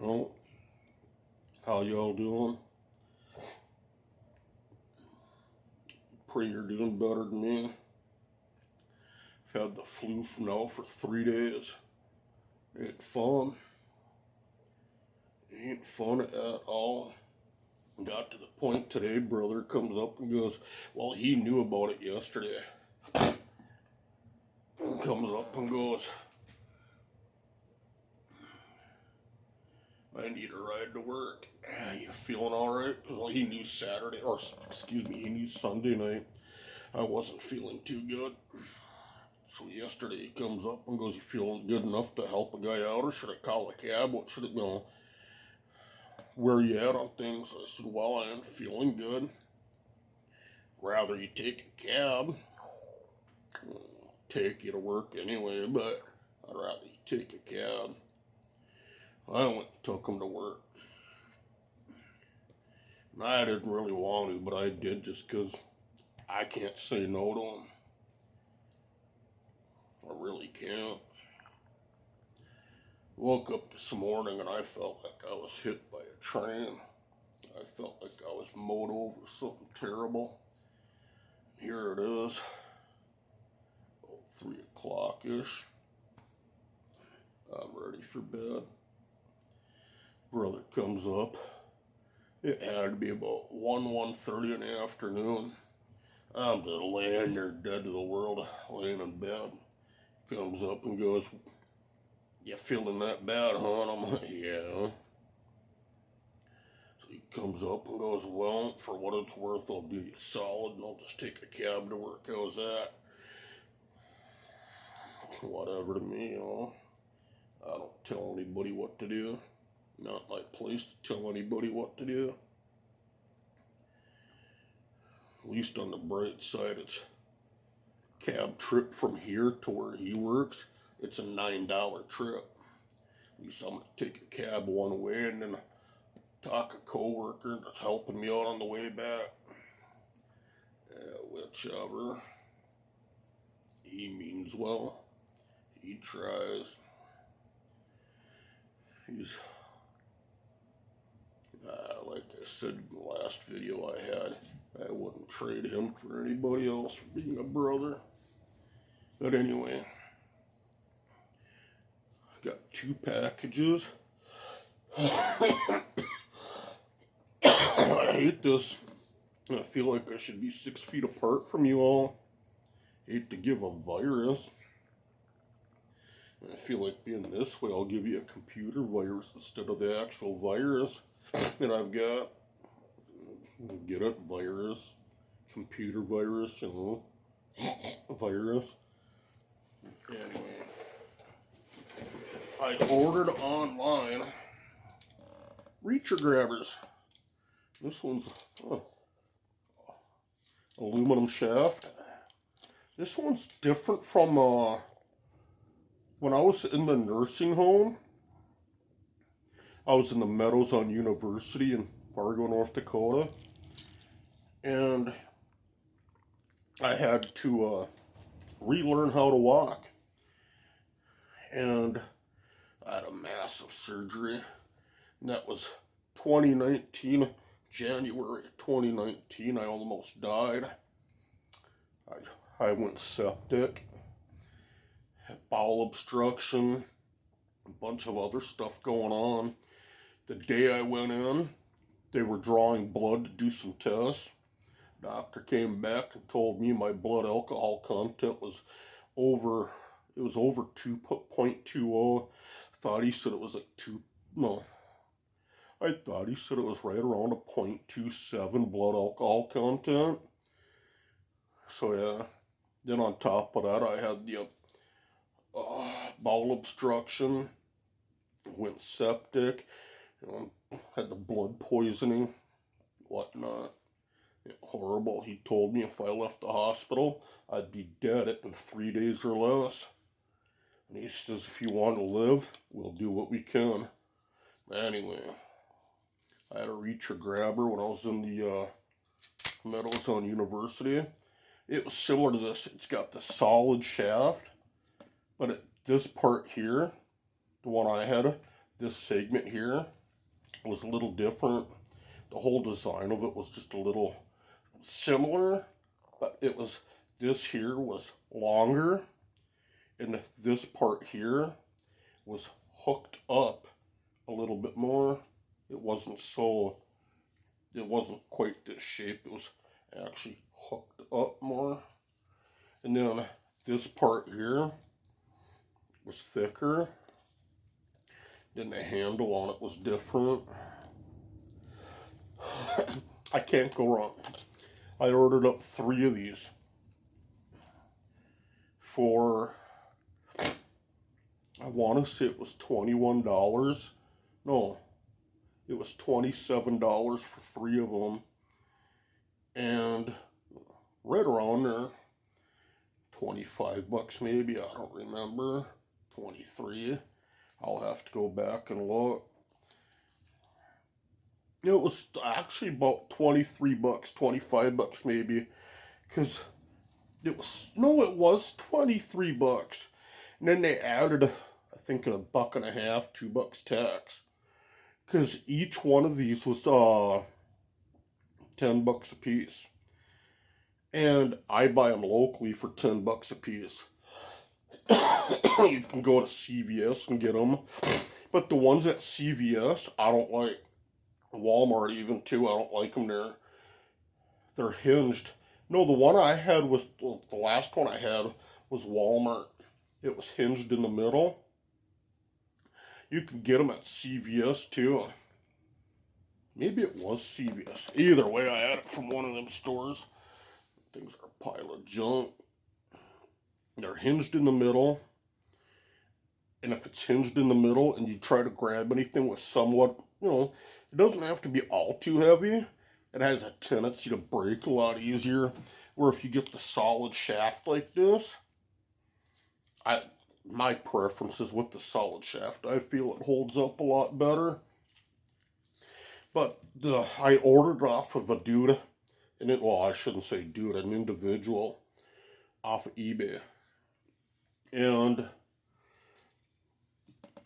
Well, how y'all doing? Pray you're doing better than me. I've had the flu now for 3 days. Ain't fun. Ain't fun at all. Got to the point today, brother comes up and goes, well, he knew about it yesterday. Comes up and goes, I need a ride to work. You feeling alright? Because he knew he knew Sunday night I wasn't feeling too good. So yesterday he comes up and goes, you feeling good enough to help a guy out, or should I call a cab? What should it, where you at on things? I said, well, I am feeling good. Rather you take a cab. Take you to work anyway, but I'd rather you take a cab. I went and took him to work. And I didn't really want to, but I did just because I can't say no to him. I really can't. Woke up this morning and I felt like I was hit by a train. I felt like I was mowed over something terrible. Here it is, about 3 o'clock-ish. I'm ready for bed. Brother comes up. It had to be about 1:30 in the afternoon. I'm just laying there dead to the world, laying in bed. Comes up and goes, you feeling that bad, huh? And I'm like, yeah. So he comes up and goes, well, for what it's worth, I'll do you solid and I'll just take a cab to work. How's that? Whatever to me, I don't tell anybody what to do. Not my place to tell anybody what to do. At least on the bright side, it's cab trip from here to where he works. It's a $9 trip. At least I'm going to take a cab one way and then talk a co-worker that's helping me out on the way back. Whichever. He means well. He tries. He's, like I said in the last video I had, I wouldn't trade him for anybody else for being a brother. But anyway, I got 2 packages. I hate this. I feel like I should be 6 feet apart from you all. Hate to give a virus. I feel like being this way, I'll give you a computer virus instead of the actual virus that I've got. Get it? Virus. Computer virus, virus. Anyway, I ordered online reacher grabbers. This one's aluminum shaft. This one's different from when I was in the nursing home. I was in the Meadows on University in Fargo, North Dakota, and I had to relearn how to walk. And I had a massive surgery, and that was 2019, January 2019. I almost died. I went septic, had bowel obstruction, a bunch of other stuff going on. The day I went in, they were drawing blood to do some tests. Doctor came back and told me my blood alcohol content was over 2.20. Thought he said it was like I thought he said it was right around a 0.27 blood alcohol content. So yeah, then on top of that I had the bowel obstruction, went septic, had the blood poisoning, whatnot. Horrible. He told me if I left the hospital, I'd be dead in 3 days or less. And he says, if you want to live, we'll do what we can. Anyway, I had a reacher grabber when I was in the Meadows on University. It was similar to this. It's got the solid shaft, but this part here, the one I had, this segment here was a little different. The whole design of it was just a little similar, but this here was longer, and this part here was hooked up a little bit more. It wasn't quite this shape. It was actually hooked up more. And then this part here was thicker. Then the handle on it was different. I can't go wrong. I ordered up 3 of these for, I want to say it was $21. No, it was $27 for 3 of them. And right around there, $25 maybe, I don't remember. 23. I'll have to go back and look. It was actually about $23, $25 maybe, because it was $23. And then they added, I think, $1.50, $2 tax, because each one of these was $10 a piece. And I buy them locally for $10 a piece. You can go to CVS and get them, but the ones at CVS I don't like. Walmart even too, I don't like them there. They're hinged. No, the one I had was, the last one I had was Walmart. It was hinged in the middle. You can get them at CVS too. Maybe it was CVS. Either way, I had it from one of them stores. Things are a pile of junk. They're hinged in the middle. And if it's hinged in the middle and you try to grab anything with somewhat, it doesn't have to be all too heavy. It has a tendency to break a lot easier. Where if you get the solid shaft like this, my preference is with the solid shaft. I feel it holds up a lot better. But I ordered off of a dude, I shouldn't say dude, an individual off of eBay. And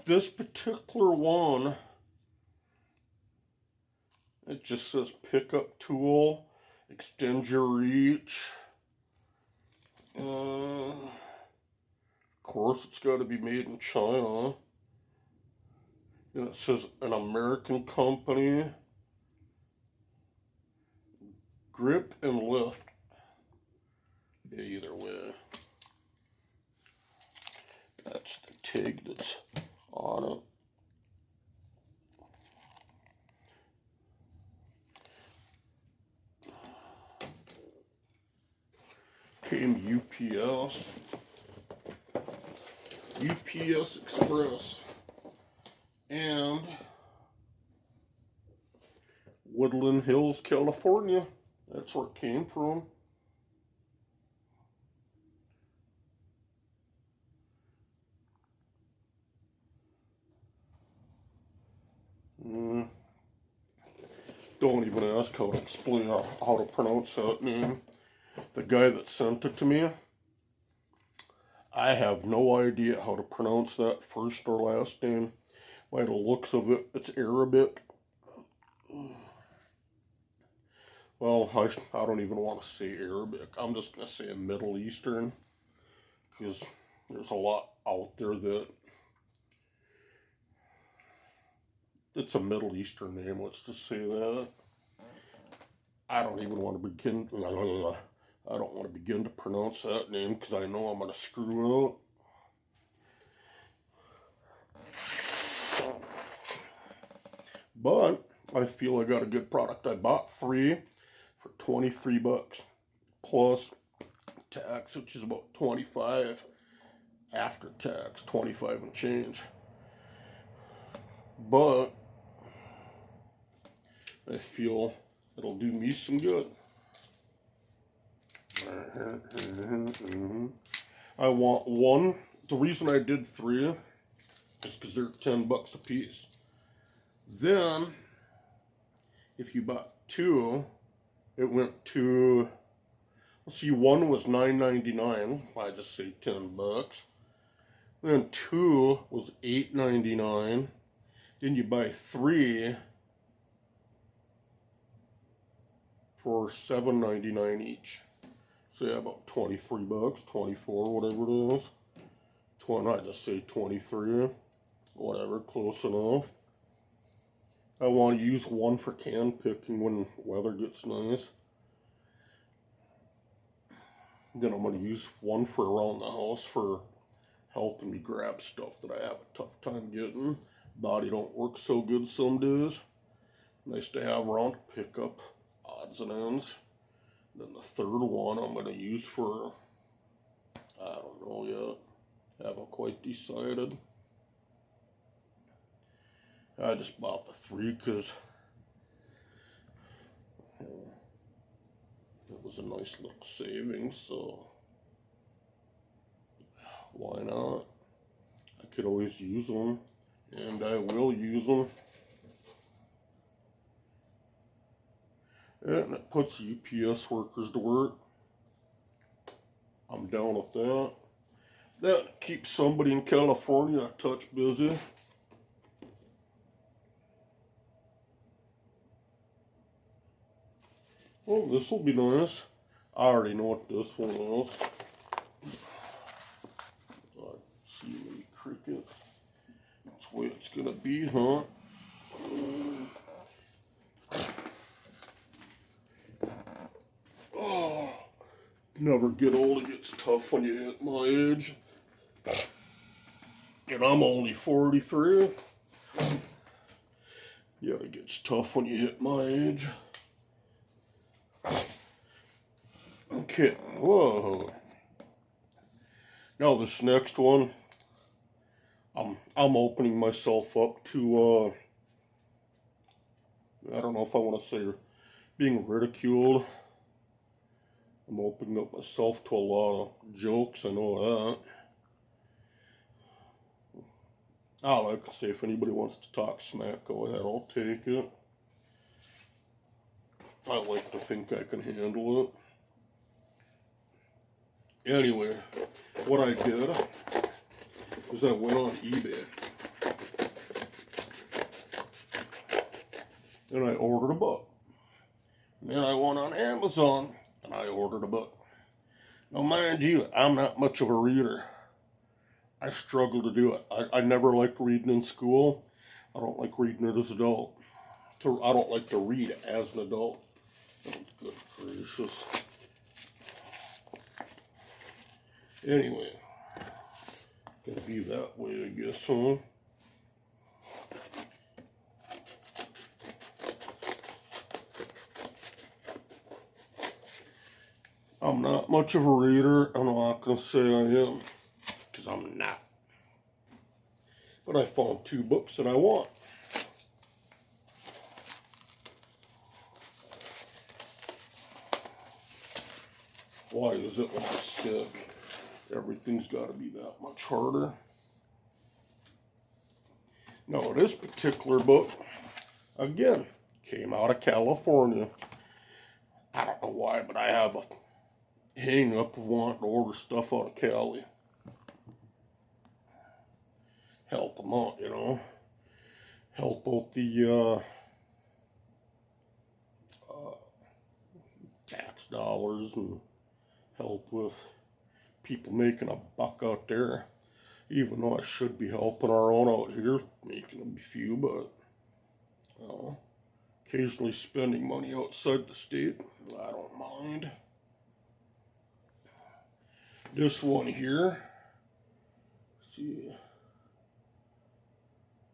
this particular one, it just says pickup tool, extend your reach. Of course, it's got to be made in China. And it says an American company. Grip and lift. Yeah, either way. That's the tag that's on it. Came UPS Express, and Woodland Hills, California. That's where it came from. Don't even ask how to explain how to pronounce that name. The guy that sent it to me, I have no idea how to pronounce that first or last name. By the looks of it, it's Arabic. Well, I don't even want to say Arabic. I'm just going to say Middle Eastern, because there's a lot out there that it's a Middle Eastern name. Let's just say that. I don't even want to begin. I don't want to begin to pronounce that name because I know I'm going to screw it up. But I feel I got a good product. I bought 3 for $23 plus tax, which is about 25 after tax, 25 and change. But I feel it'll do me some good. I want 1. The reason I did 3 is because they're $10 a piece. Then, if you bought 2, it went to, let's see, 1 was $9.99. I just say $10. Then 2 was $8.99. Then you buy 3 for $7.99 each. So yeah, about 23 bucks, 24, whatever it is. I just say 23, whatever, close enough. I want to use 1 for can picking when the weather gets nice. Then I'm going to use 1 for around the house for helping me grab stuff that I have a tough time getting. Body don't work so good some days. Nice to have around to pick up odds and ends. Then the third one I'm going to use for, I don't know yet. Haven't quite decided. I just bought the 3 because it was a nice little savings, so why not? I could always use them, and I will use them. And it puts UPS workers to work. I'm down with that. That keeps somebody in California a touch busy. Oh, this will be nice. I already know what this one is. See many crickets. That's the way it's gonna be, huh? Oh, never get old. It gets tough when you hit my age. And I'm only 43. Yeah, it gets tough when you hit my age. Okay, whoa. Now this next one, I'm opening myself up to, I don't know if I want to say being ridiculed. I'm opening up myself to a lot of jokes, I know that. I like to say if anybody wants to talk smack, go ahead, I'll take it. I like to think I can handle it. Anyway, what I did is I went on eBay and I ordered a book. And then I went on Amazon and I ordered a book. Now, mind you, I'm not much of a reader. I struggle to do it. I never liked reading in school. I don't like reading it as an adult. I don't like to read as an adult. Oh, good gracious. Anyway, gonna be that way, I guess, huh? I'm not much of a reader. I'm not gonna say I am, because I'm not. But I found 2 books that I want. Why is it when I'm sick? Everything's got to be that much harder. Now, this particular book, again, came out of California. I don't know why, but I have a hang up of wanting to order stuff out of Cali. Help them out, you know. Help out the tax dollars and help with people making a buck out there. Even though I should be helping our own out here, making a few, but occasionally spending money outside the state, I don't mind. This one here, let's see,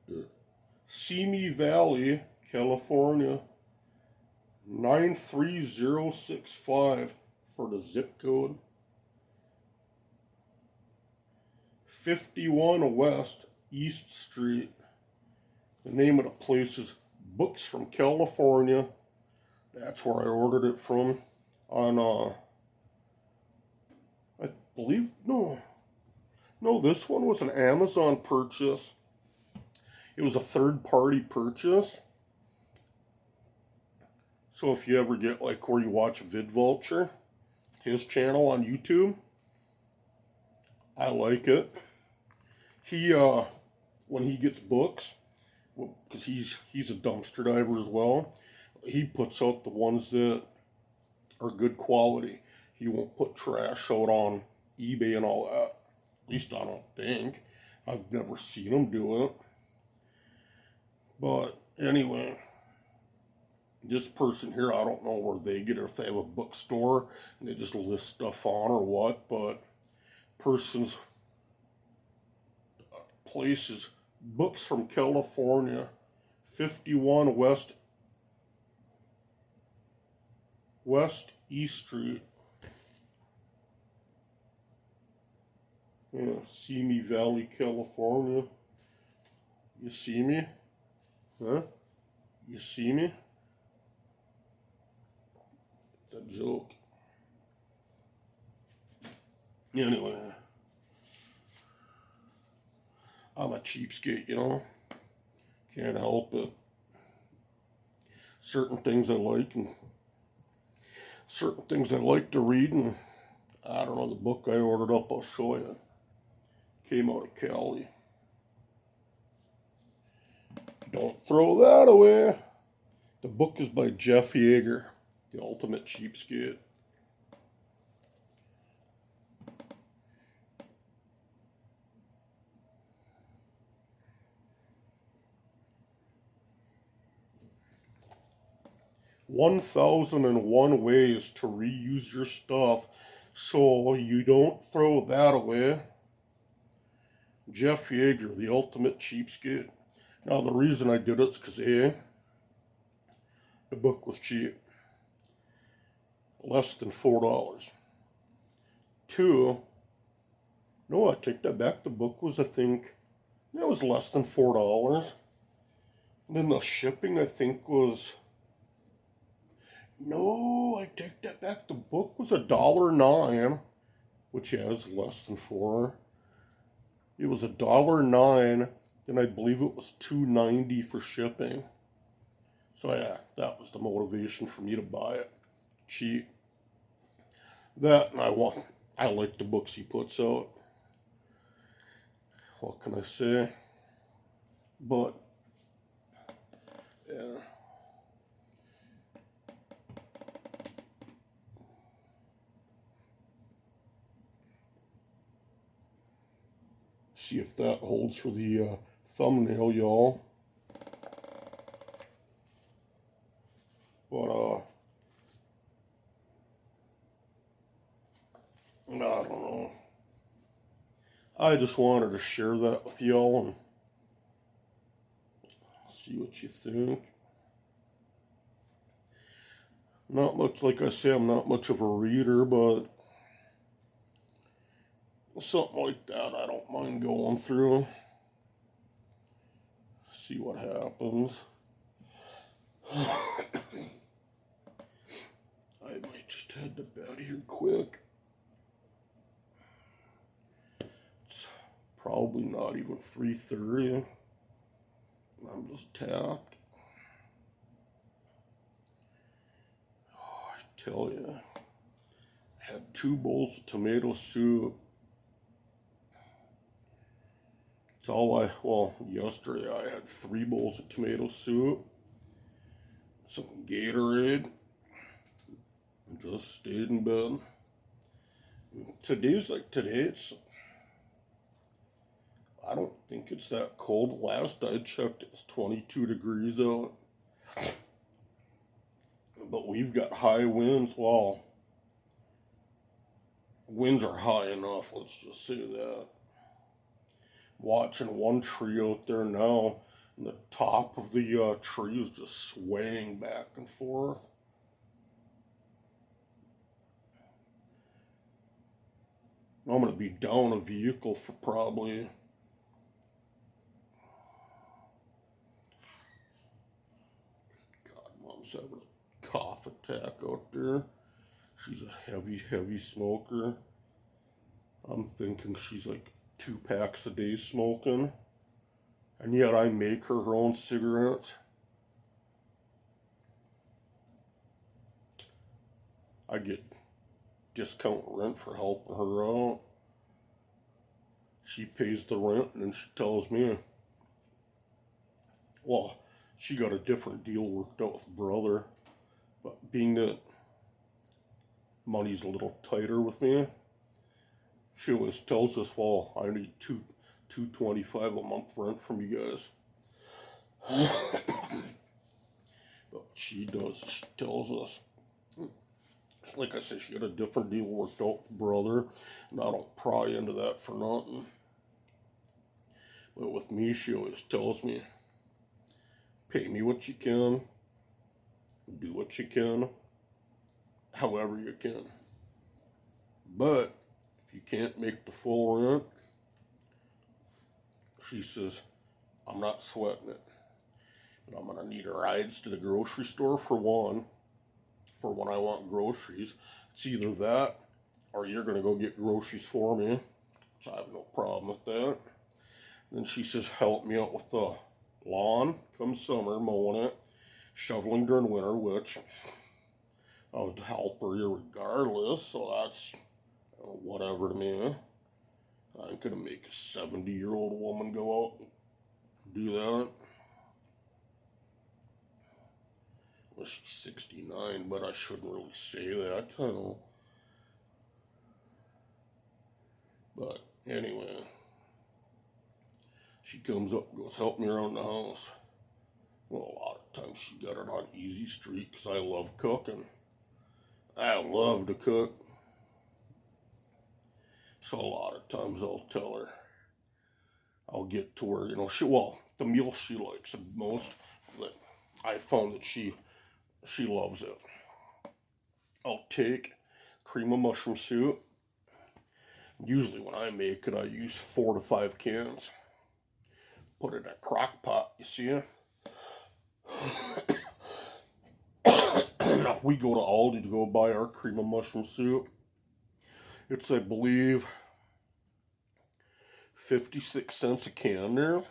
the Simi Valley, California, 93065 for the zip code. 51 West East Street. The name of the place is Books from California. That's where I ordered it from. On, I believe, no, this one was an Amazon purchase. It was a third-party purchase. So if you ever get, like, where you watch VidVulture, his channel on YouTube, I like it. He, when he gets books, because he's a dumpster diver as well. He puts out the ones that are good quality. He won't put trash out on eBay and all that. At least I don't think. I've never seen him do it. But anyway, this person here, I don't know where they get it, if they have a bookstore and they just list stuff on or what, but person's place is Books from California, 51 West East Street. Yeah, Simi Valley, California. You see me? Huh? You see me? It's a joke. Anyway, I'm a cheapskate, you know? Can't help it. Certain things I like and certain things I like to read, and I don't know, the book I ordered up, I'll show you. Came out of Cali. Don't throw that away. The book is by Jeff Yeager, The Ultimate Cheapskate. "1,001 Ways to Reuse Your Stuff So You Don't Throw That Away." Jeff Yeager, The Ultimate Cheapskate. Now, the reason I did it is because A, the book was cheap. Less than $4. 2, no, I take that back. The book was, I think, it was less than $4. And then the shipping, I think, was, no, I take that back. The book was $1.09, which is less than $4. It was $1.09, then I believe it was $2.90 for shipping. So yeah, that was the motivation for me to buy it. Cheap. That, and I like the books he puts out. What can I say? But yeah. See if that holds for the thumbnail, y'all. But I don't know. I just wanted to share that with y'all and see what you think. Not much, like I say, I'm not much of a reader, but something like that I don't mind going through. See what happens. I might just head to bed here quick. It's probably not even 3:30. I'm just tapped. Oh, I tell you, I had 2 bowls of tomato soup. It's all yesterday I had 3 bowls of tomato soup, some Gatorade, and just stayed in bed. Today, I don't think it's that cold. Last I checked, it's 22 degrees out. But we've got high winds. Well, winds are high enough, let's just say that. Watching one tree out there now, and the top of the tree is just swaying back and forth. I'm going to be down a vehicle for probably, God, Mom's having a cough attack out there. She's a heavy smoker. I'm thinking she's like 2 packs a day smoking. And yet I make her own cigarettes. I get discount rent for helping her out. She pays the rent and then she tells me, well, she got a different deal worked out with brother, but being that money's a little tighter with me, she always tells us, well, I need $225 a month rent from you guys. But what she does, she tells us, like I said, she got a different deal worked out with brother, and I don't pry into that for nothing. But with me, she always tells me, pay me what you can, do what you can, however you can. But if you can't make the full rent, she says, I'm not sweating it. But I'm going to need rides to the grocery store for one, for when I want groceries. It's either that or you're going to go get groceries for me, which I have no problem with that. Then she says, help me out with the lawn come summer, mowing it, shoveling during winter, which I would help her regardless, so that's whatever to me. I ain't gonna make a 70-year-old woman go out and do that. Well, she's 69, but I shouldn't really say that, I know. But anyway, she comes up and goes, help me around the house. Well, a lot of times she got it on easy street because I love cooking. I love to cook. So a lot of times I'll tell her, I'll get to where, the meal she likes the most, that I found that she loves it. I'll take cream of mushroom soup. Usually when I make it, I use 4 to 5 cans. Put it in a crock pot, you see it? We go to Aldi to go buy our cream of mushroom soup. It's, I believe, 56 cents a can there.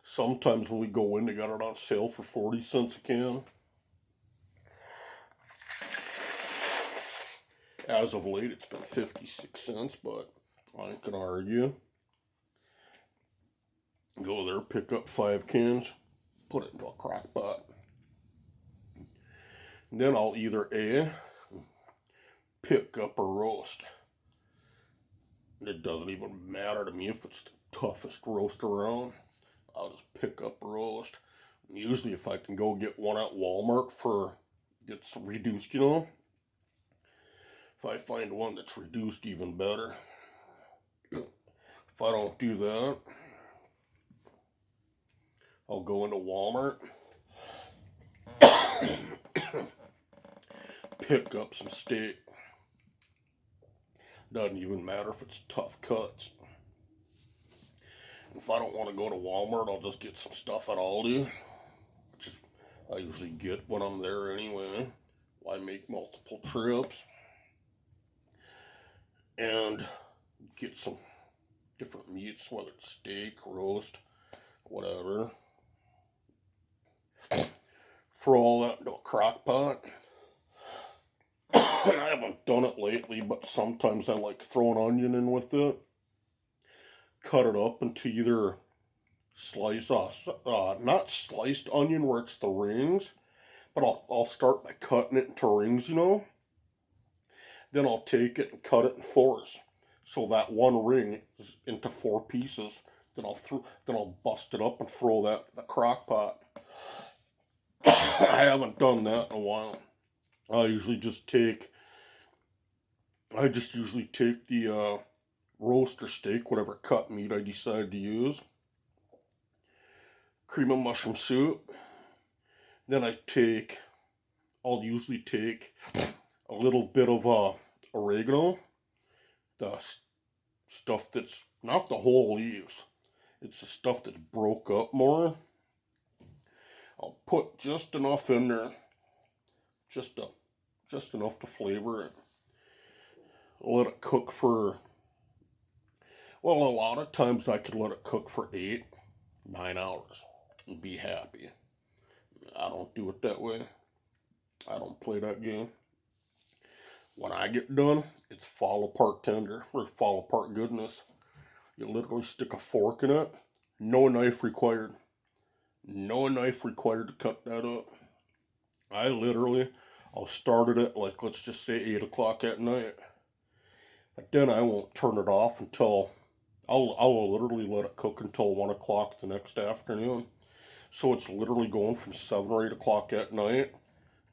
Sometimes when we go in, they got it on sale for 40 cents a can. As of late, it's been 56 cents, but I ain't gonna argue. Go there, pick up 5 cans, put it into a crock pot. And then I'll either pick up a roast. It doesn't even matter to me if it's the toughest roast around. I'll just pick up a roast. Usually if I can go get one at Walmart it's reduced, If I find one that's reduced, even better. If I don't do that, I'll go into Walmart, pick up some steak. Doesn't even matter if it's tough cuts. If I don't want to go to Walmart, I'll just get some stuff at Aldi, which I usually get when I'm there anyway. Why make multiple trips? And get some different meats, whether it's steak, roast, whatever. Throw all that into a crock pot. I haven't done it lately, but sometimes I like throwing onion in with it. Cut it up into either not sliced onion where it's the rings, but I'll start by cutting it into rings, Then I'll take it and cut it in 4s, so that one ring is into 4 pieces. Then I'll bust it up and throw that in the crock pot. I haven't done that in a while. I usually just take the roast or steak, whatever cut meat I decide to use, cream of mushroom soup. Then I'll usually take a little bit of oregano, the stuff that's not the whole leaves. It's the stuff that's broke up more. I'll put just enough in there, just enough to flavor it. Let it cook a lot of times I could let it cook for 8, 9 hours and be happy. I don't do it that way. I don't play that game. When I get done, it's fall apart tender, or fall apart goodness. You literally stick a fork in it. No knife required. No knife required to cut that up. I'll start it at, like, let's just say 8 o'clock at night. But then I won't turn it off until, I'll literally let it cook until 1 o'clock the next afternoon. So it's literally going from 7 or 8 o'clock at night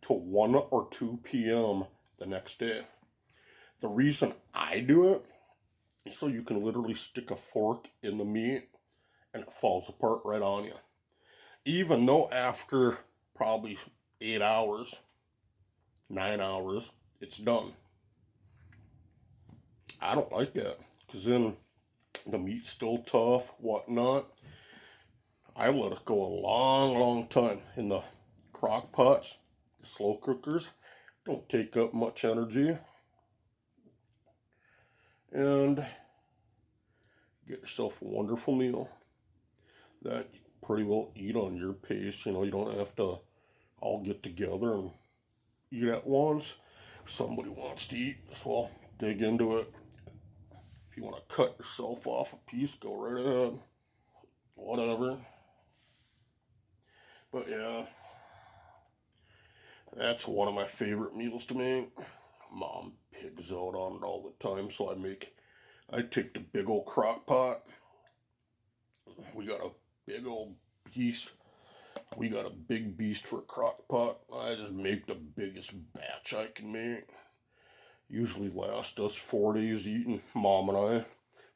to 1 or 2 p.m. the next day. The reason I do it is so you can literally stick a fork in the meat and it falls apart right on you. Even though after probably 8 hours, 9 hours, it's done. I don't like that, because then the meat's still tough, whatnot. I let it go a long, long time in the crock pots. The slow cookers don't take up much energy. And get yourself a wonderful meal that you pretty well eat on your pace. You know, you don't have to all get together and eat at once. If somebody wants to eat, just well, dig into it. If you want to cut yourself off a piece, go right ahead. Whatever. But yeah, that's one of my favorite meals to make. Mom pigs out on it all the time, so I take the big old crock pot. We got a big old beast. We got a big beast for a crock pot. I just make the biggest batch I can make. Usually lasts us 4 days eating, Mom and I.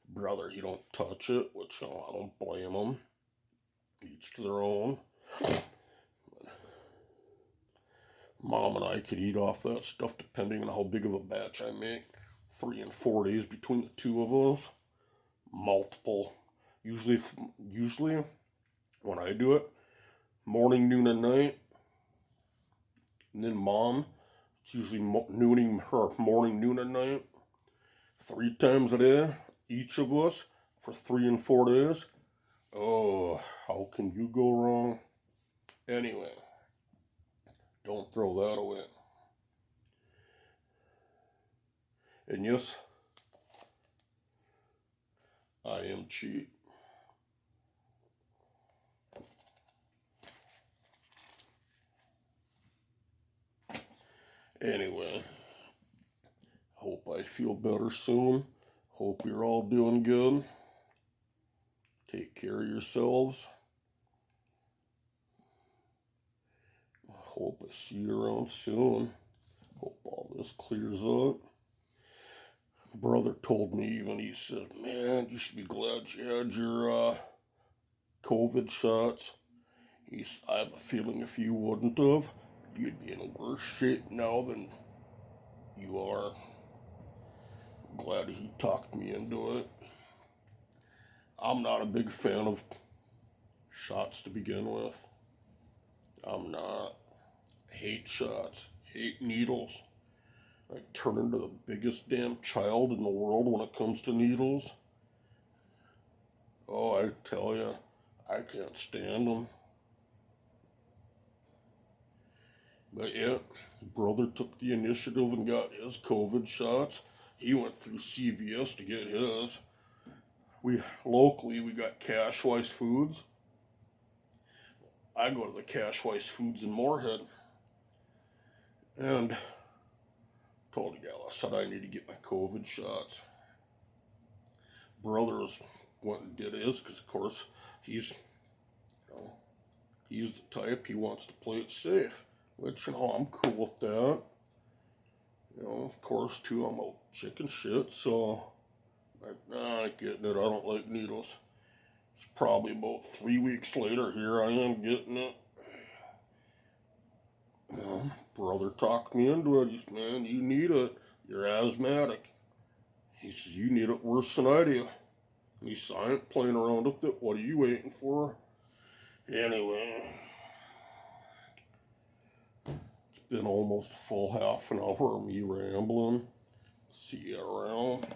Brother, you don't touch it, which, you know, I don't blame him. Each to their own. Mom and I could eat off that stuff depending on how big of a batch I make. 3 and 4 days between the two of us. Multiple. Usually when I do it, morning, noon, and night. And then Mom, it's usually nooning her morning, noon, and night. 3 times a day, each of us, for 3 and 4 days. Oh, how can you go wrong? Anyway, don't throw that away. And yes, I am cheap. Anyway, hope I feel better soon. Hope you're all doing good. Take care of yourselves. Hope I see you around soon. Hope all this clears up. Brother told me even, he said, man, you should be glad you had your COVID shots. I have a feeling if you wouldn't have, you'd be in worse shape now than you are. Glad he talked me into it. I'm not a big fan of shots to begin with. I'm not. I hate shots. Hate needles. I turn into the biggest damn child in the world when it comes to needles. Oh, I tell you, I can't stand them. But yeah, brother took the initiative and got his COVID shots. He went through CVS to get his. Locally we got Cashwise Foods. I go to the Cashwise Foods in Moorhead, and told the gal, I said I need to get my COVID shots. Brothers went and did his, because of course he's the type, he wants to play it safe, which, you know, I'm cool with that. You know, of course, too, I'm a chicken shit, so I ain't getting it. I don't like needles. It's probably about 3 weeks later, here I am getting it. Brother talked me into it. He said, man, you need it. You're asthmatic. He says, you need it worse than I do. And he said, I ain't playing around with it. What are you waiting for? Anyway, it's been almost a full half an hour of me rambling. See you around.